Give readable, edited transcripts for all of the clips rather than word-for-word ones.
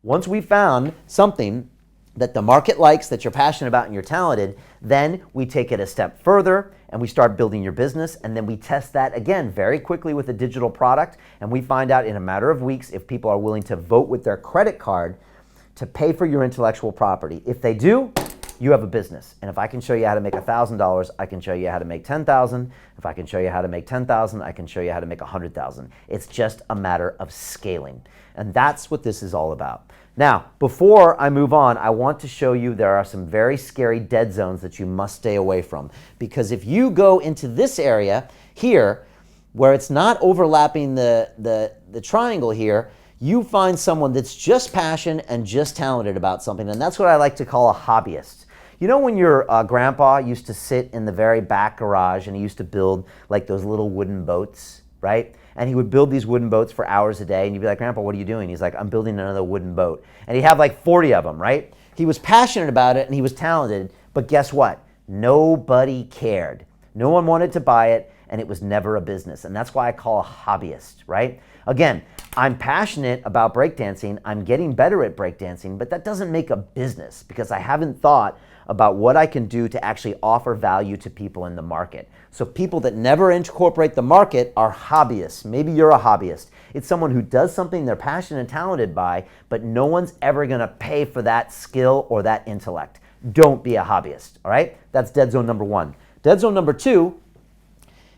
Once we found something that the market likes, that you're passionate about and you're talented, then we take it a step further and we start building your business, and then we test that again very quickly with a digital product, and we find out in a matter of weeks if people are willing to vote with their credit card to pay for your intellectual property. If they do, you have a business. And if I can show you how to make $1,000, I can show you how to make $10,000. If I can show you how to make $10,000, I can show you how to make $100,000. It's just a matter of scaling. And that's what this is all about. Now, before I move on, I want to show you there are some very scary dead zones that you must stay away from. Because if you go into this area here, where it's not overlapping the triangle here, you find someone that's just passionate and just talented about something, and that's what I like to call a hobbyist. You know when your grandpa used to sit in the very back garage and he used to build like those little wooden boats, right? And he would build these wooden boats for hours a day, and you'd be like, Grandpa, what are you doing? He's like, I'm building another wooden boat. And he'd have like 40 of them, right? He was passionate about it and he was talented, but guess what? Nobody cared. No one wanted to buy it, and it was never a business. And that's why I call a hobbyist, right? Again, I'm passionate about breakdancing. I'm getting better at breakdancing, but that doesn't make a business because I haven't thought about what I can do to actually offer value to people in the market. So people that never incorporate the market are hobbyists. Maybe you're a hobbyist. It's someone who does something they're passionate and talented by, but no one's ever gonna pay for that skill or that intellect. Don't be a hobbyist, all right? That's dead zone number one. Dead zone number two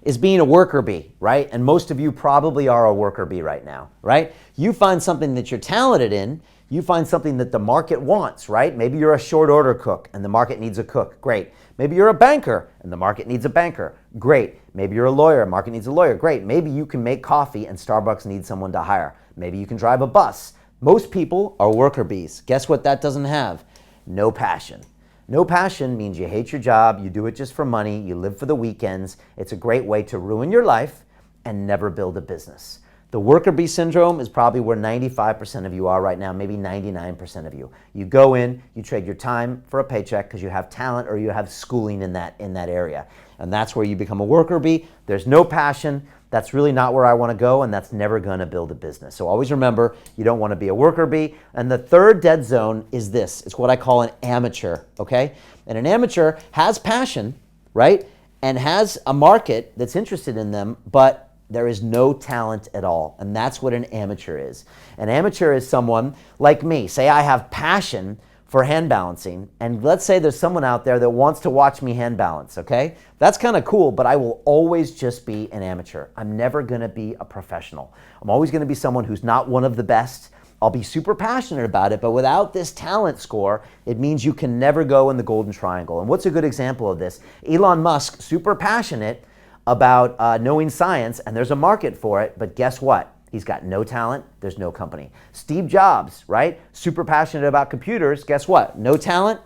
is being a worker bee, right? And most of you probably are a worker bee right now, right? You find something that you're talented in, you find something that the market wants, right? Maybe you're a short order cook and the market needs a cook, great. Maybe you're a banker and the market needs a banker, great. Maybe you're a lawyer, market needs a lawyer, great. Maybe you can make coffee and Starbucks needs someone to hire. Maybe you can drive a bus. Most people are worker bees. Guess what that doesn't have? No passion. No passion means you hate your job, you do it just for money, you live for the weekends. It's a great way to ruin your life and never build a business. The worker bee syndrome is probably where 95% of you are right now, maybe 99% of you. You go in, you trade your time for a paycheck because you have talent or you have schooling in that area. And that's where you become a worker bee. There's no passion. That's really not where I want to go, and that's never going to build a business. So always remember, you don't want to be a worker bee. And the third dead zone is this. It's what I call an amateur, okay? And an amateur has passion, right? And has a market that's interested in them, but there is no talent at all. And that's what an amateur is. An amateur is someone like me. Say I have passion for hand balancing, and let's say there's someone out there that wants to watch me hand balance, okay? That's kind of cool, but I will always just be an amateur. I'm never gonna be a professional. I'm always gonna be someone who's not one of the best. I'll be super passionate about it, but without this talent score, it means you can never go in the golden triangle. And what's a good example of this? Elon Musk, super passionate about knowing science, and there's a market for it, but guess what? He's got no talent, there's no company. Steve Jobs, right? Super passionate about computers, guess what? No talent,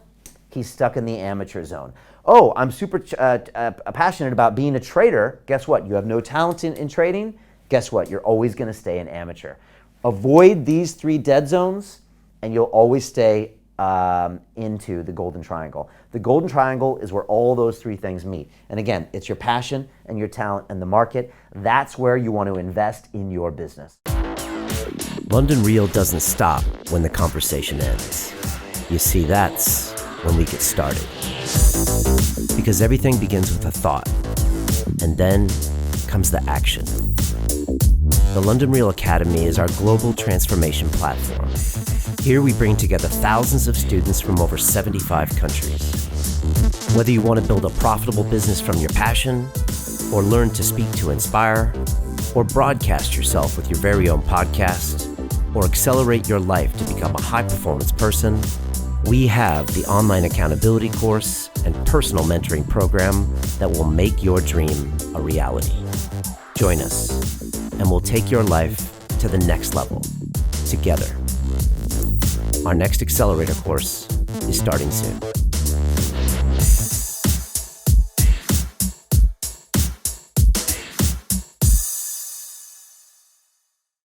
he's stuck in the amateur zone. Oh, I'm super passionate about being a trader, guess what? You have no talent in trading, guess what? You're always gonna stay an amateur. Avoid these three dead zones, and you'll always stay into the golden triangle. The golden triangle is where all those three things meet. And again, it's your passion and your talent and the market. That's where you want to invest in your business. London Real doesn't stop when the conversation ends. You see, that's when we get started. Because everything begins with a thought, and then comes the action. The London Real Academy is our global transformation platform. Here we bring together thousands of students from over 75 countries. Whether you want to build a profitable business from your passion, or learn to speak to inspire, or broadcast yourself with your very own podcast, or accelerate your life to become a high-performance person, we have the online accountability course and personal mentoring program that will make your dream a reality. Join us, and we'll take your life to the next level, together. Our next accelerator course is starting soon.